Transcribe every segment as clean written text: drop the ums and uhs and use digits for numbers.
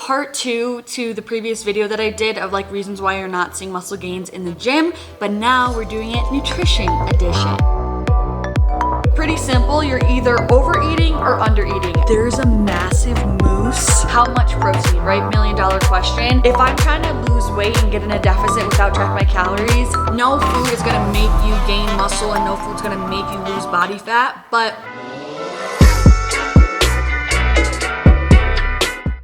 part 2 to the previous video that I did of like reasons why you're not seeing muscle gains in the gym, but now we're doing it nutrition edition. Pretty simple, you're either overeating or undereating. There's a massive moose. How much protein, right? $1 million question. If I'm trying to lose weight and get in a deficit without tracking my calories, no food is gonna make you gain muscle and no food's gonna make you lose body fat, but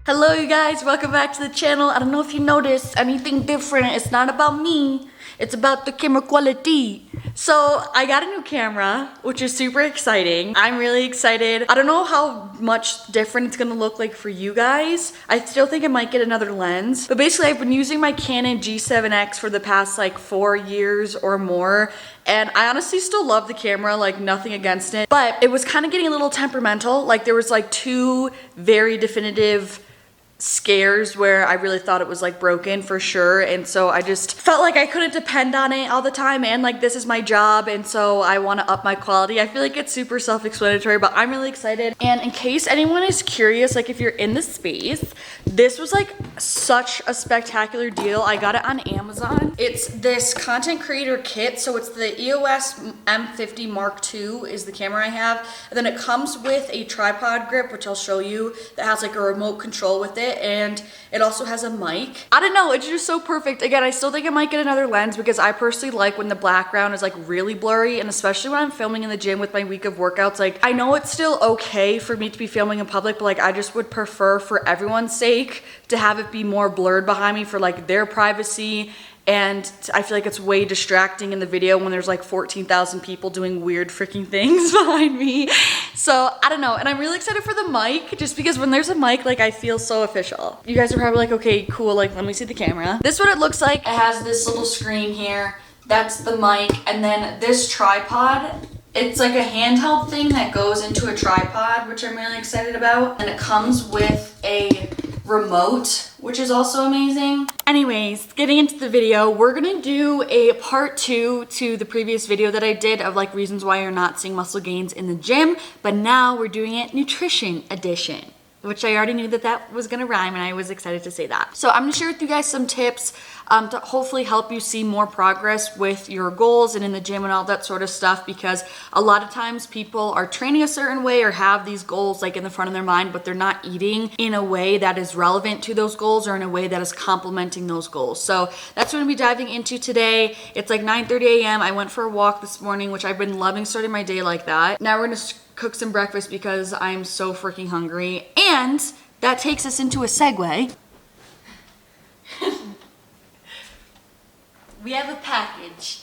hello you guys, welcome back to the channel. I don't know if you noticed anything different. It's not about me, it's about the camera quality. So I got a new camera, which is super exciting. I'm really excited. I don't know how much different it's gonna look like for you guys. I still think I might get another lens, but basically I've been using my Canon G7X for the past like 4 years or more. And I honestly still love the camera, like nothing against it, but it was kind of getting a little temperamental. Like there was like 2 very definitive scares where I really thought it was like broken for sure, and so I just felt like I couldn't depend on it all the time, and like this is my job, and so I want to up my quality. I feel like it's super self-explanatory, but I'm really excited. And in case anyone is curious, like if you're in the space, this was like such a spectacular deal. I got it on Amazon. It's this content creator kit, so it's the EOS M50 Mark II is the camera I have, and then it comes with a tripod grip, which I'll show you, that has like a remote control with it, and it also has a mic. I don't know, it's just so perfect. Again, I still think I might get another lens because I personally like when the background is like really blurry, and especially when I'm filming in the gym with my week of workouts. Like I know it's still okay for me to be filming in public, but like I just would prefer for everyone's sake to have it be more blurred behind me for like their privacy. And I feel like it's way distracting in the video when there's like 14,000 people doing weird freaking things behind me. So I don't know, and I'm really excited for the mic just because when there's a mic, like I feel so official. You guys are probably like, okay, cool, like let me see the camera. This is what it looks like. It has this little screen here. That's the mic, and then this tripod, it's like a handheld thing that goes into a tripod, which I'm really excited about. And it comes with a remote, which is also amazing. Anyways, getting into the video, we're gonna do a part 2 to the previous video that I did of like reasons why you're not seeing muscle gains in the gym, but now we're doing it nutrition edition, which I already knew that was gonna rhyme, and I was excited to say that. So I'm gonna share with you guys some tips to hopefully help you see more progress with your goals and in the gym and all that sort of stuff, because a lot of times people are training a certain way or have these goals like in the front of their mind, but they're not eating in a way that is relevant to those goals or in a way that is complementing those goals. So that's what I'm gonna be diving into today. It's like 9:30 a.m. I went for a walk this morning, which I've been loving starting my day like that. Now we're gonna cook some breakfast because I'm so freaking hungry, and that takes us into a segue. We have a package.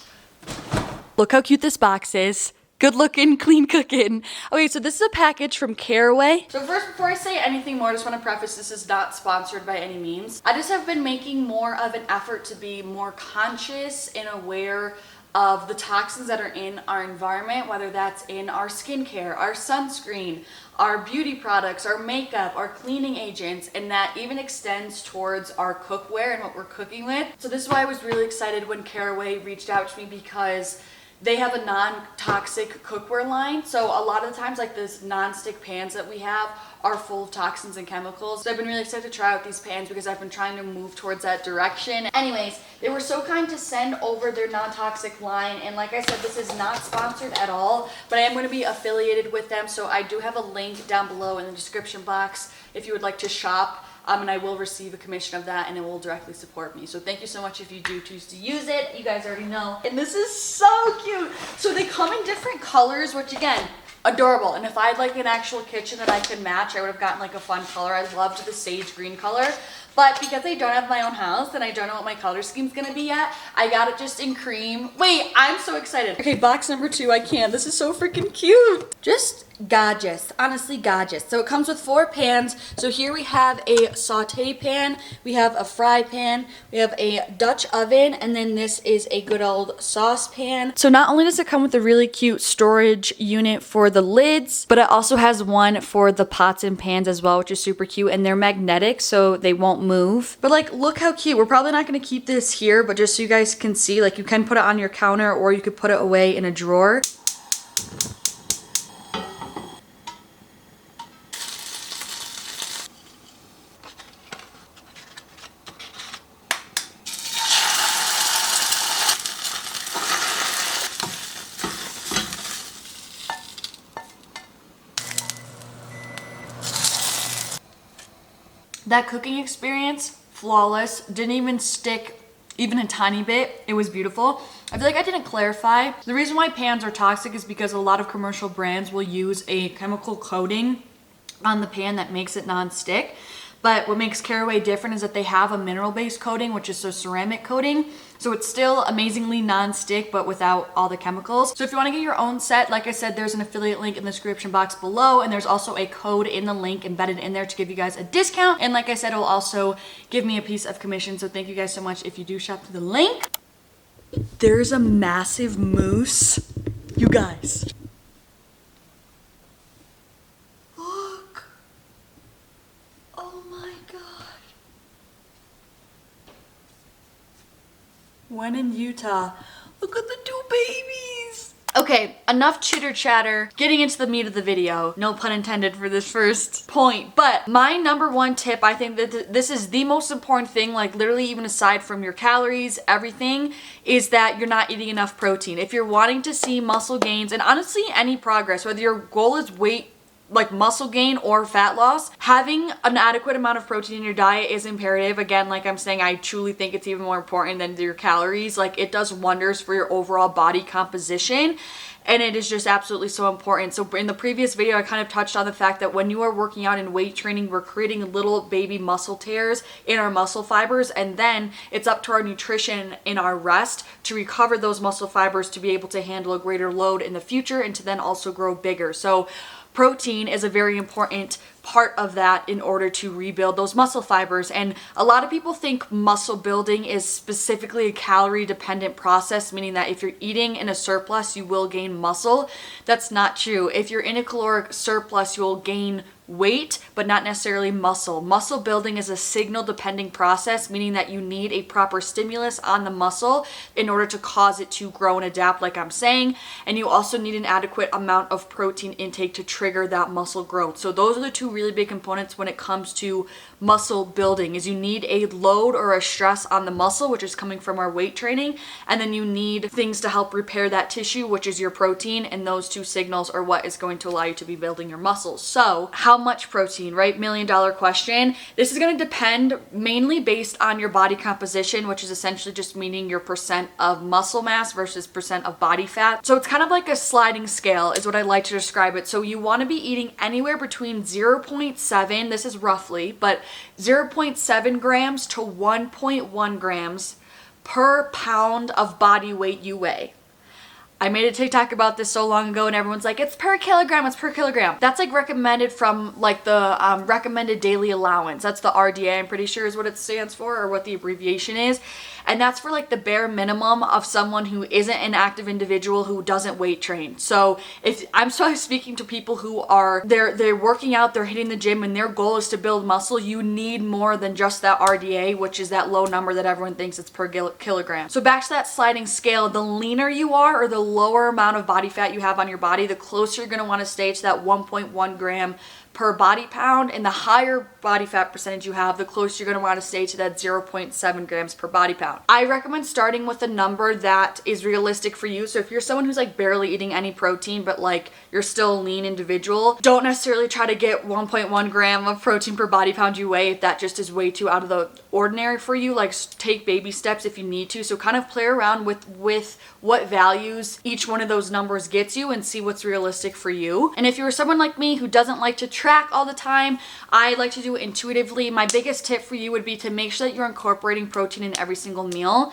Look how cute this box is. Good looking, clean cooking. Okay, so this is a package from CARAWAY. So first, before I say anything more, I just want to preface this is not sponsored by any means. I just have been making more of an effort to be more conscious and aware of the toxins that are in our environment, whether that's in our skincare, our sunscreen, our beauty products, our makeup, our cleaning agents, and that even extends towards our cookware and what we're cooking with. So this is why I was really excited when CARAWAY reached out to me, because they have a non-toxic cookware line. So a lot of the times, like this non-stick pans that we have are full of toxins and chemicals. So I've been really excited to try out these pans because I've been trying to move towards that direction. Anyways, they were so kind to send over their non-toxic line, and like I said, this is not sponsored at all, but I am going to be affiliated with them, so I do have a link down below in the description box if you would like to shop. And I will receive a commission of that, and it will directly support me. So thank you so much if you do choose to use it. You guys already know. And this is so cute. So they come in different colors, which again, adorable. And if I had like an actual kitchen that I could match, I would have gotten like a fun color. I loved the sage green color. But because I don't have my own house and I don't know what my color scheme's gonna be yet, I got it just in cream. Wait, I'm so excited. Okay, box number 2, I can't. This is so freaking cute. Just gorgeous, honestly gorgeous. So it comes with 4 pans. So here we have a saute pan, we have a fry pan, we have a Dutch oven, and then this is a good old saucepan. So not only does it come with a really cute storage unit for the lids, but it also has one for the pots and pans as well, which is super cute, and they're magnetic so they won't move. But like, look how cute. We're probably not going to keep this here, but just so you guys can see, like you can put it on your counter or you could put it away in a drawer. That cooking experience, flawless, didn't even stick even a tiny bit. It was beautiful. I feel like I didn't clarify. The reason why pans are toxic is because a lot of commercial brands will use a chemical coating on the pan that makes it non-stick. But what makes CARAWAY different is that they have a mineral-based coating, which is a ceramic coating. So it's still amazingly non-stick, but without all the chemicals. So if you want to get your own set, like I said, there's an affiliate link in the description box below, and there's also a code in the link embedded in there to give you guys a discount. And like I said, it will also give me a piece of commission. So thank you guys so much if you do shop through the link. There's a massive moose. You guys. Look. Oh my God. When in Utah. Look at the two babies. Okay, enough chitter chatter. Getting into the meat of the video. No pun intended for this first point. But my number one tip, I think that this is the most important thing, like literally even aside from your calories, everything, is that you're not eating enough protein. If you're wanting to see muscle gains and honestly any progress, whether your goal is weight, like muscle gain or fat loss, having an adequate amount of protein in your diet is imperative. Again, like I'm saying, I truly think it's even more important than your calories. Like it does wonders for your overall body composition. And it is just absolutely so important. So in the previous video, I kind of touched on the fact that when you are working out in weight training, we're creating little baby muscle tears in our muscle fibers. And then it's up to our nutrition in our rest to recover those muscle fibers to be able to handle a greater load in the future and to then also grow bigger. So protein is a very important part of that in order to rebuild those muscle fibers. And a lot of people think muscle building is specifically a calorie dependent process, meaning that if you're eating in a surplus, you will gain muscle. That's not true. If you're in a caloric surplus, you'll gain weight, but not necessarily muscle. Muscle building is a signal depending process, meaning that you need a proper stimulus on the muscle in order to cause it to grow and adapt, like I'm saying. And you also need an adequate amount of protein intake to trigger that muscle growth. So those are the two really big components when it comes to muscle building, is you need a load or a stress on the muscle, which is coming from our weight training, and then you need things to help repair that tissue, which is your protein, and those two signals are what is going to allow you to be building your muscles. So how much protein, right? $1 million question. This is going to depend mainly based on your body composition, which is essentially just meaning your percent of muscle mass versus percent of body fat. So it's kind of like a sliding scale is what I like to describe it. So you want to be eating anywhere between 0.7, this is roughly, but 0.7 grams to 1.1 grams per pound of body weight you weigh. I made a TikTok about this so long ago and everyone's like, it's per kilogram, it's per kilogram. That's like recommended from like the recommended daily allowance. That's the RDA, I'm pretty sure is what it stands for, or what the abbreviation is. And that's for like the bare minimum of someone who isn't an active individual who doesn't weight train. So if I'm speaking to people who are, they're working out, they're hitting the gym and their goal is to build muscle, you need more than just that RDA, which is that low number that everyone thinks it's per kilogram. So back to that sliding scale, the leaner you are or the lower amount of body fat you have on your body, the closer you're going to want to stay to that 1.1 gram per body pound, and the higher body fat percentage you have, the closer you're going to want to stay to that 0.7 grams per body pound. I recommend starting with a number that is realistic for you. So if you're someone who's like barely eating any protein, but like you're still a lean individual, don't necessarily try to get 1.1 gram of protein per body pound you weigh if that just is way too out of the ordinary for you. Like take baby steps if you need to. So kind of play around with what values each one of those numbers gets you and see what's realistic for you. And if you're someone like me who doesn't like to track all the time, I like to do it intuitively. My biggest tip for you would be to make sure that you're incorporating protein in every single meal.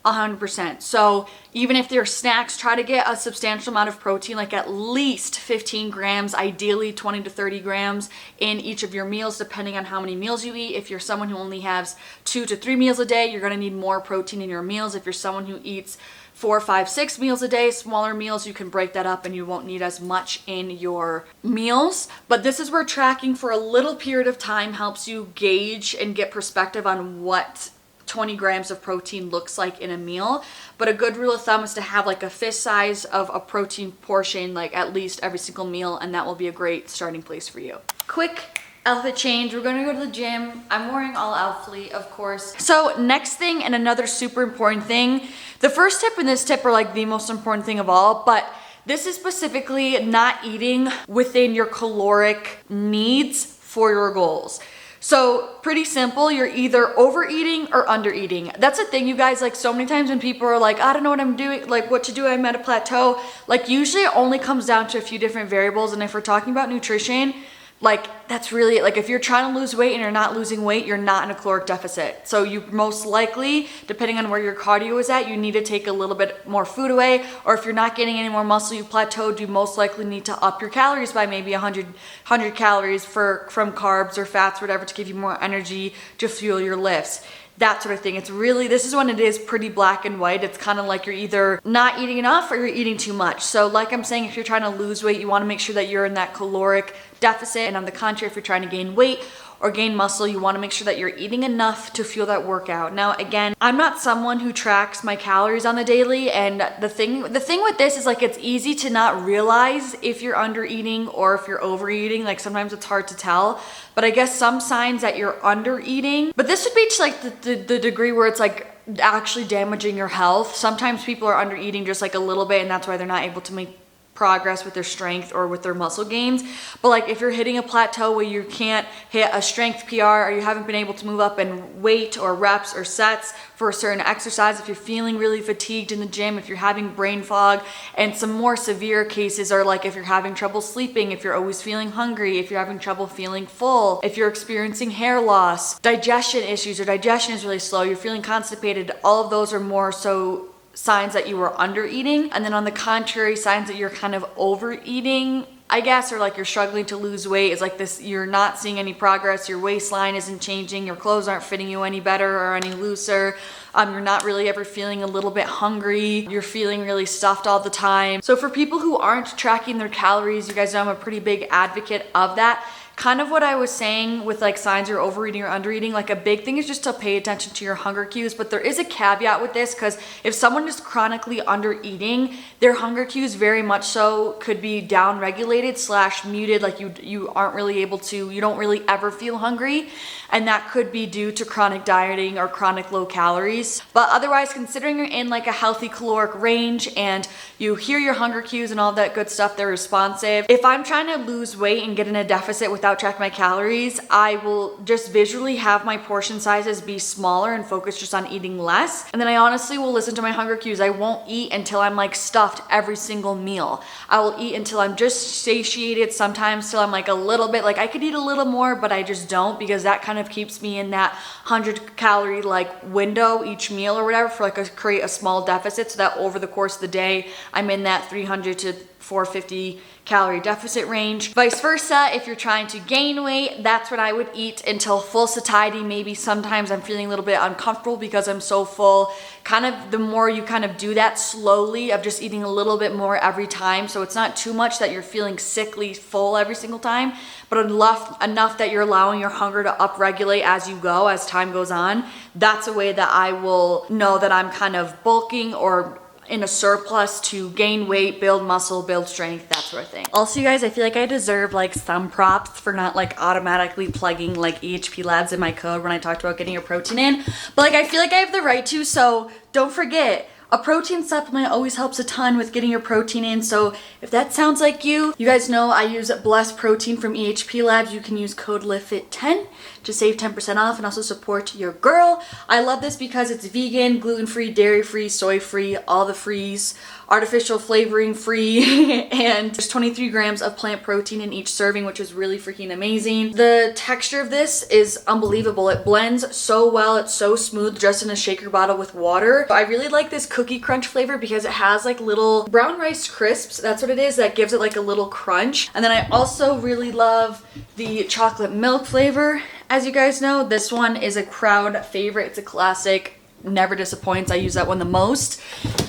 100%. So even if they're snacks, try to get a substantial amount of protein, like at least 15 grams, ideally 20 to 30 grams in each of your meals, depending on how many meals you eat. If you're someone who only has 2 to 3 meals a day, you're going to need more protein in your meals. If you're someone who eats 4, 5, 6 meals a day, smaller meals, you can break that up and you won't need as much in your meals. But this is where tracking for a little period of time helps you gauge and get perspective on what 20 grams of protein looks like in a meal. But a good rule of thumb is to have like a fist size of a protein portion like at least every single meal, and that will be a great starting place for you. Quick outfit change. We're gonna go to the gym. I'm wearing all outfit, of course. So next thing, and another super important thing, the first tip and this tip are like the most important thing of all, but this is specifically not eating within your caloric needs for your goals. So pretty simple, you're either overeating or undereating. That's the thing, you guys, like so many times when people are like, I don't know what I'm doing, like what to do, I'm at a plateau. Like usually it only comes down to a few different variables. And if we're talking about nutrition, like that's really like if you're trying to lose weight and you're not losing weight, you're not in a caloric deficit. So you most likely, depending on where your cardio is at, you need to take a little bit more food away. Or if you're not getting any more muscle, you plateaued, you most likely need to up your calories by maybe 100 calories from carbs or fats, whatever, to give you more energy to fuel your lifts. That sort of thing. It's really, this is when it is pretty black and white. It's kind of like you're either not eating enough or you're eating too much. So like I'm saying, if you're trying to lose weight, you want to make sure that you're in that caloric deficit. And on the contrary, if you're trying to gain weight or gain muscle, you want to make sure that you're eating enough to fuel that workout. Now, again, I'm not someone who tracks my calories on the daily. And the thing with this is like, it's easy to not realize if you're under eating or if you're overeating. Like sometimes it's hard to tell, but I guess some signs that you're under eating, but this would be to like the degree where it's like actually damaging your health. Sometimes people are under eating just like a little bit, and that's why they're not able to make progress with their strength or with their muscle gains. But like if you're hitting a plateau where you can't hit a strength PR, or you haven't been able to move up in weight or reps or sets for a certain exercise, if you're feeling really fatigued in the gym, if you're having brain fog, and some more severe cases are like if you're having trouble sleeping, if you're always feeling hungry, if you're having trouble feeling full, if you're experiencing hair loss, digestion issues, or digestion is really slow, you're feeling constipated, all of those are more so signs that you were under eating. And then on the contrary, signs that you're kind of overeating, I guess, or like you're struggling to lose weight, is like this, you're not seeing any progress, your waistline isn't changing, your clothes aren't fitting you any better or any looser, you're not really ever feeling a little bit hungry, you're feeling really stuffed all the time. So for people who aren't tracking their calories, you guys know I'm a pretty big advocate of that. Kind of what I was saying with like signs you're overeating or undereating, like a big thing is just to pay attention to your hunger cues. But there is a caveat with this, because if someone is chronically undereating, their hunger cues very much so could be down regulated / muted, like you aren't really able to, you don't really ever feel hungry. And that could be due to chronic dieting or chronic low calories. But otherwise, considering you're in like a healthy caloric range and you hear your hunger cues and all that good stuff, they're responsive. If I'm trying to lose weight and get in a deficit without tracking my calories, I will just visually have my portion sizes be smaller and focus just on eating less. And then I honestly will listen to my hunger cues. I won't eat until I'm like stuffed every single meal. I will eat until I'm just satiated, sometimes till I'm like a little bit, like I could eat a little more, but I just don't, because that kind of keeps me in that 100 calorie like window each meal or whatever, for like create a small deficit, so that over the course of the day I'm in that 300 to 450 calorie deficit range. Vice versa, if you're trying to gain weight, that's what I would eat until full satiety. Maybe sometimes I'm feeling a little bit uncomfortable because I'm so full. Kind of the more you kind of do that slowly, of just eating a little bit more every time, so it's not too much that you're feeling sickly full every single time, but enough that you're allowing your hunger to upregulate as you go, as time goes on. That's a way that I will know that I'm kind of bulking or in a surplus to gain weight, build muscle, build strength, that sort of thing. Also, you guys, I feel like I deserve like some props for not like automatically plugging like EHPLABS in my code when I talked about getting your protein in. But like I feel like I have the right to, so don't forget, a protein supplement always helps a ton with getting your protein in. So if that sounds like you guys know I use Blessed Protein from EHPLABS. You can use code LIFTFIT10 to save 10% off and also support your girl. I love this because it's vegan, gluten-free, dairy-free, soy-free, all the frees, artificial flavoring free, and there's 23 grams of plant protein in each serving, which is really freaking amazing. The texture of this is unbelievable. It blends so well. It's so smooth just in a shaker bottle with water. I really like this cookie crunch flavor because it has like little brown rice crisps. That's what it is. That gives it like a little crunch. And then I also really love the chocolate milk flavor. As you guys know, this one is a crowd favorite. It's a classic, never disappoints. I use that one the most.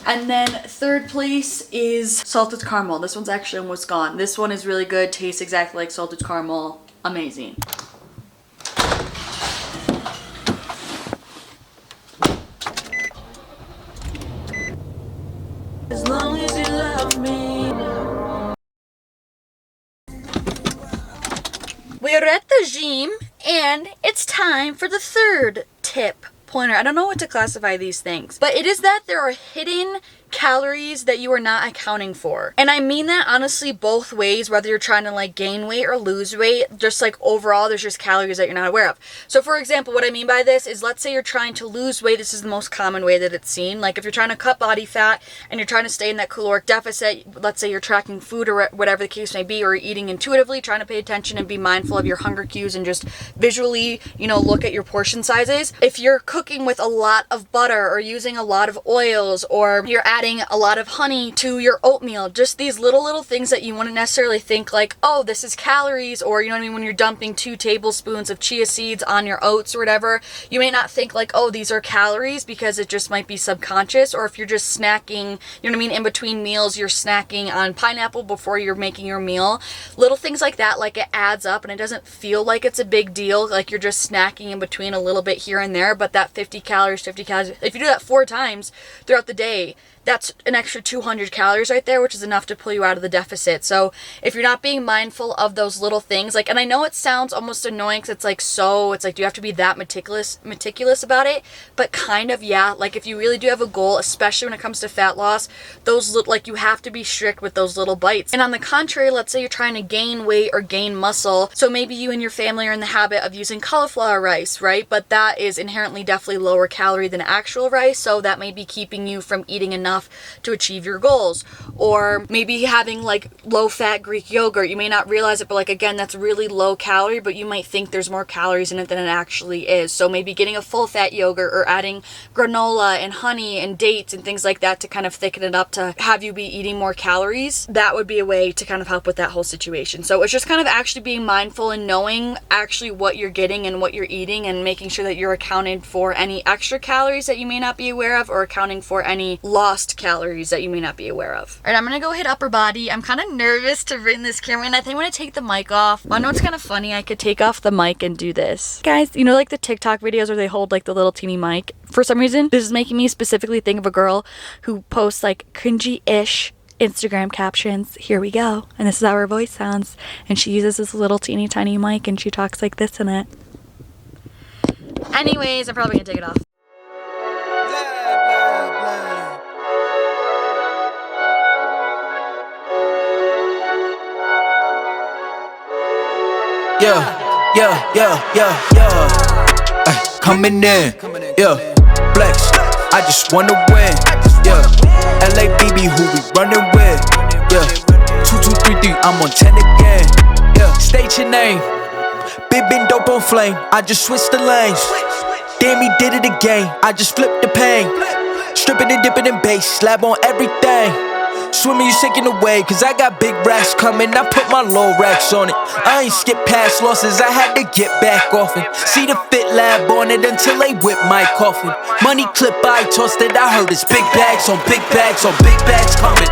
And then third place is salted caramel. This one's actually almost gone. This one is really good, tastes exactly like salted caramel. Amazing. As long as you love me. We are at the gym, and it's time for the third tip pointer. I don't know what to classify these things, but it is that there are hidden calories that you are not accounting for. And I mean that honestly both ways, whether you're trying to like gain weight or lose weight, just like overall there's just calories that you're not aware of. So for example, what I mean by this is, let's say you're trying to lose weight. This is the most common way that it's seen. Like if you're trying to cut body fat and you're trying to stay in that caloric deficit, let's say you're tracking food or whatever the case may be, or eating intuitively, trying to pay attention and be mindful of your hunger cues and just visually, you know, look at your portion sizes. If you're cooking with a lot of butter or using a lot of oils, or you're adding a lot of honey to your oatmeal, just these little things that you wouldn't necessarily think like, oh, this is calories, or you know what I mean, when you're dumping 2 tablespoons of chia seeds on your oats or whatever, you may not think like, oh, these are calories, because it just might be subconscious. Or if you're just snacking, you know what I mean, in between meals, you're snacking on pineapple before you're making your meal. Little things like that, like it adds up and it doesn't feel like it's a big deal, like you're just snacking in between a little bit here and there, but that 50 calories, if you do that 4 times throughout the day, that's an extra 200 calories right there, which is enough to pull you out of the deficit. So if you're not being mindful of those little things, like, and I know it sounds almost annoying because it's like, do you have to be that meticulous about it? But kind of, yeah. Like if you really do have a goal, especially when it comes to fat loss, like you have to be strict with those little bites. And on the contrary, let's say you're trying to gain weight or gain muscle. So maybe you and your family are in the habit of using cauliflower rice, right? But that is inherently definitely lower calorie than actual rice. So that may be keeping you from eating enough to achieve your goals. Or maybe having like low fat Greek yogurt, you may not realize it, but like again, that's really low calorie, but you might think there's more calories in it than it actually is. So maybe getting a full fat yogurt or adding granola and honey and dates and things like that to kind of thicken it up to have you be eating more calories, that would be a way to kind of help with that whole situation. So it's just kind of actually being mindful and knowing actually what you're getting and what you're eating, and making sure that you're accounting for any extra calories that you may not be aware of, or accounting for any lost calories that you may not be aware of. All right, I'm gonna go hit upper body. I'm kind of nervous to bring this camera in. I think I'm gonna take the mic off. I know it's kind of funny. I could take off the mic and do this. Guys, you know like the TikTok videos where they hold like the little teeny mic? For some reason, this is making me specifically think of a girl who posts like cringy-ish Instagram captions. Here we go. And this is how her voice sounds. And she uses this little teeny tiny mic and she talks like this in it. Anyways, I'm probably gonna take it off. Coming in, flex, I just wanna win, LABB, who we running with, 2233, I'm on 10 again, state your name, been dope on flame, I just switched the lanes, damn he did it again, I just flipped the pain, stripping and dipping in bass, slab on everything. Swimming, you sinking away, cause I got big racks coming. I put my low racks on it. I ain't skip past losses, I had to get back off it. See the fit lab on it until they whip my coffin. Money clip, I tossed it, I heard it's big bags on big bags on big bags coming,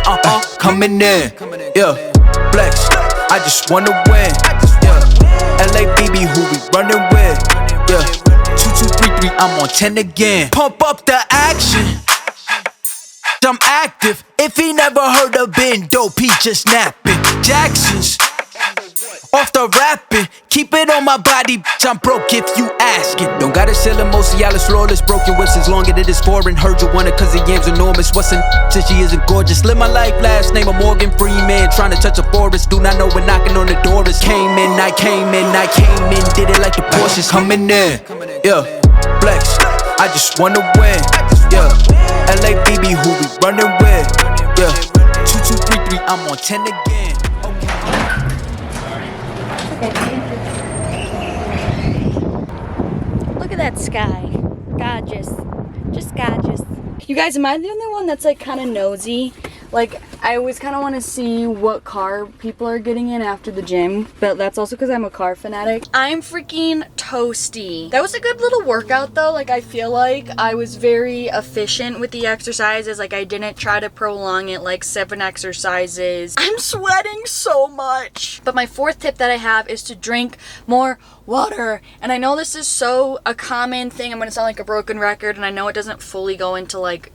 coming in, flex, I just wanna win, LABB, who we running with, 2233, I'm on 10 again. Pump up the action, I'm active. If he never heard of been dope, he just napping. Jackson's off the rapping. Keep it on my body, bitch, I'm broke if you asking. Don't gotta sell him, Osealis, flawless. Broken whips as long as it is foreign. Heard you want it cause the yam's enormous. What's in since she isn't gorgeous? Live my life, last name of Morgan Freeman. Trying to touch a forest, do not know when knocking on the door is. Came in, I came in, did it like the Porsches. Coming in, flex, I just wanna win, LABB, who we running with, 2233, I'm on 10 again. Look at that sky. Gorgeous. Just gorgeous. You guys, am I the only one that's like kind of nosy? Like, I always kind of want to see what car people are getting in after the gym, but that's also because I'm a car fanatic. I'm freaking toasty. That was a good little workout though. Like, I feel like I was very efficient with the exercises. Like, I didn't try to prolong it like 7 exercises. I'm sweating so much. But my 4th tip that I have is to drink more water. And I know this is so a common thing. I'm gonna sound like a broken record, and I know it doesn't fully go into like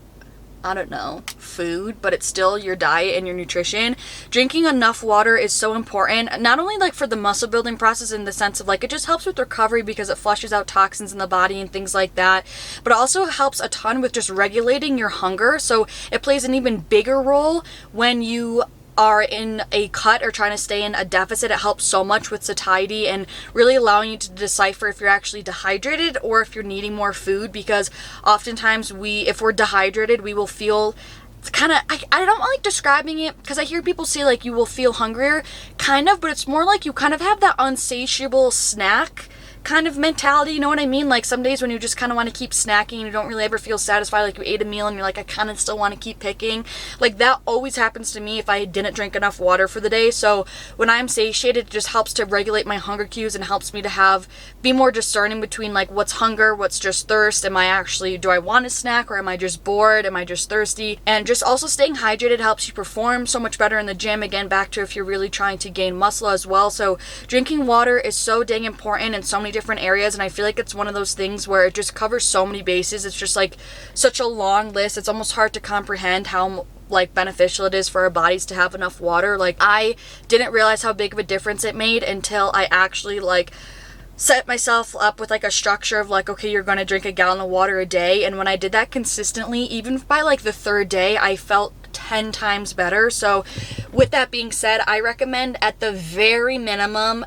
I don't know, food, but it's still your diet and your nutrition. Drinking enough water is so important, not only like for the muscle building process in the sense of like it just helps with recovery because it flushes out toxins in the body and things like that, but it also helps a ton with just regulating your hunger. So it plays an even bigger role when you are in a cut or trying to stay in a deficit. It helps so much with satiety and really allowing you to decipher if you're actually dehydrated or if you're needing more food, because oftentimes if we're dehydrated, we will feel kind of, I don't like describing it because I hear people say like you will feel hungrier, kind of, but it's more like you kind of have that unsatiable snack kind of mentality, you know what I mean? Like some days when you just kind of want to keep snacking and you don't really ever feel satisfied, like you ate a meal and you're like, I kind of still want to keep picking. Like that always happens to me if I didn't drink enough water for the day. So when I'm satiated, it just helps to regulate my hunger cues and helps me to be more discerning between like what's hunger, what's just thirst. Do I want a snack, or am I just bored? Am I just thirsty? And just also staying hydrated helps you perform so much better in the gym. Again, back to if you're really trying to gain muscle as well. So drinking water is so dang important in so many different areas, and I feel like it's one of those things where it just covers so many bases. It's just like such a long list. It's almost hard to comprehend how like beneficial it is for our bodies to have enough water. Like I didn't realize how big of a difference it made until I actually like set myself up with like a structure of like, okay, you're going to drink a gallon of water a day. And when I did that consistently, even by like the third day, I felt 10 times better. So with that being said, I recommend at the very minimum,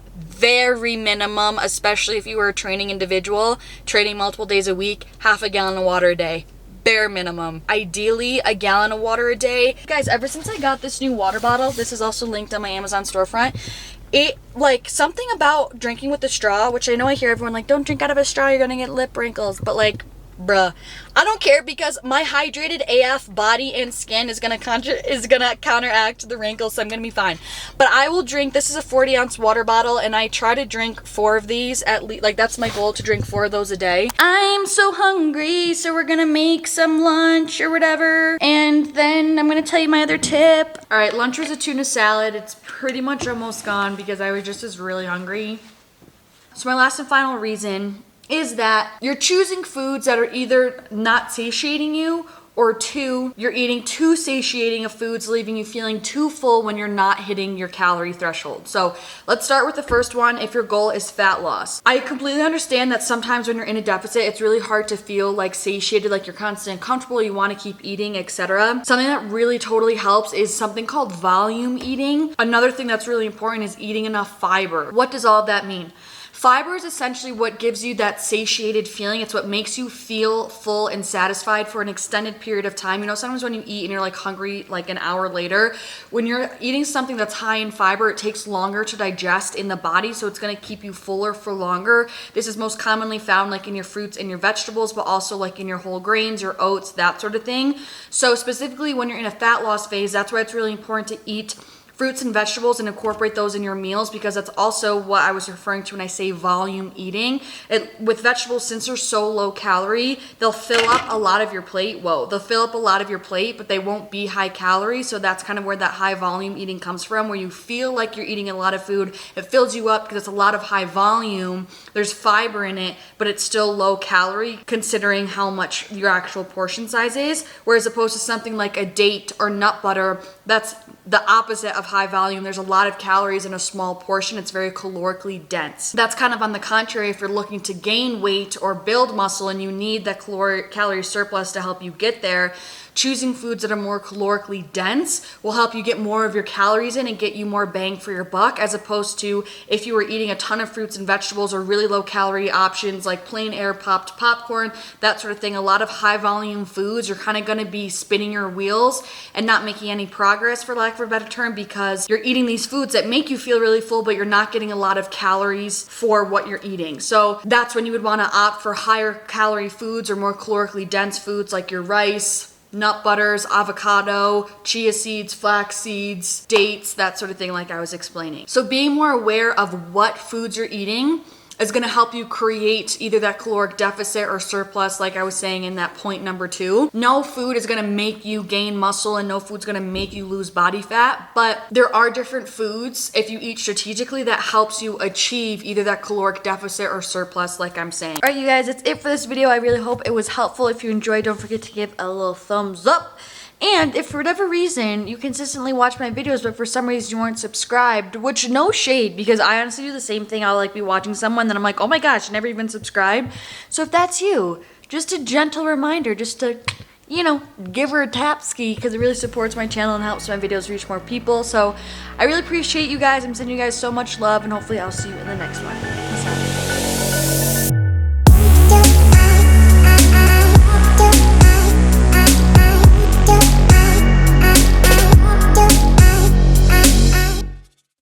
especially if you are a training individual, training multiple days a week, half a gallon of water a day. Bare minimum. Ideally, a gallon of water a day. Guys, ever since I got this new water bottle, this is also linked on my Amazon storefront, it like something about drinking with a straw, which I know I hear everyone like, don't drink out of a straw, you're gonna get lip wrinkles, but like, bruh, I don't care because my hydrated AF body and skin is gonna counteract the wrinkles, so I'm gonna be fine. But I will drink, this is a 40-ounce water bottle, and I try to drink 4 of these at least. Like that's my goal, to drink 4 of those a day. I'm so hungry, so we're gonna make some lunch or whatever, and then I'm gonna tell you my other tip. All right, lunch was a tuna salad. It's pretty much almost gone because I was just really hungry. So my last and final reason is that you're choosing foods that are either not satiating you, or 2, you're eating too satiating of foods, leaving you feeling too full when you're not hitting your calorie threshold. So let's start with the first one. If your goal is fat loss, I completely understand that sometimes when you're in a deficit, it's really hard to feel like satiated, like you're constantly uncomfortable, you want to keep eating, etc. Something that really totally helps is something called volume eating. Another thing that's really important is eating enough fiber. What does all of that mean? Fiber is essentially what gives you that satiated feeling. It's what makes you feel full and satisfied for an extended period of time. You know, sometimes when you eat and you're like hungry like an hour later, when you're eating something that's high in fiber, it takes longer to digest in the body, so it's gonna keep you fuller for longer. This is most commonly found like in your fruits and your vegetables, but also like in your whole grains, your oats, that sort of thing. So specifically when you're in a fat loss phase, that's why it's really important to eat fruits and vegetables and incorporate those in your meals, because that's also what I was referring to when I say volume eating. With vegetables, since they're so low calorie, they'll fill up a lot of your plate. They'll fill up a lot of your plate, but they won't be high calorie. So that's kind of where that high volume eating comes from, where you feel like you're eating a lot of food. It fills you up because it's a lot of high volume. There's fiber in it, but it's still low calorie considering how much your actual portion size is. Whereas opposed to something like a date or nut butter, that's the opposite of high volume. There's a lot of calories in a small portion. It's very calorically dense. That's kind of on the contrary if you're looking to gain weight or build muscle and you need that calorie surplus to help you get there. Choosing foods that are more calorically dense will help you get more of your calories in and get you more bang for your buck, as opposed to if you were eating a ton of fruits and vegetables or really low calorie options like plain air popped popcorn, that sort of thing. A lot of high volume foods, you're kind of going to be spinning your wheels and not making any progress, for lack of a better term, because you're eating these foods that make you feel really full, but you're not getting a lot of calories for what you're eating. So that's when you would want to opt for higher calorie foods or more calorically dense foods like your rice, nut butters, avocado, chia seeds, flax seeds, dates, that sort of thing, like I was explaining. So being more aware of what foods you're eating is gonna help you create either that caloric deficit or surplus, like I was saying in that point number 2. No food is gonna make you gain muscle and no food's gonna make you lose body fat, but there are different foods, if you eat strategically, that helps you achieve either that caloric deficit or surplus, like I'm saying. All right, you guys, that's it for this video. I really hope it was helpful. If you enjoyed, don't forget to give a little thumbs up. And if for whatever reason you consistently watch my videos, but for some reason you weren't subscribed, which no shade, because I honestly do the same thing. I'll like be watching someone, then I'm like, oh my gosh, I never even subscribed. So if that's you, just a gentle reminder, just to, you know, give her a tap ski, because it really supports my channel and helps my videos reach more people. So I really appreciate you guys. I'm sending you guys so much love, and hopefully I'll see you in the next one.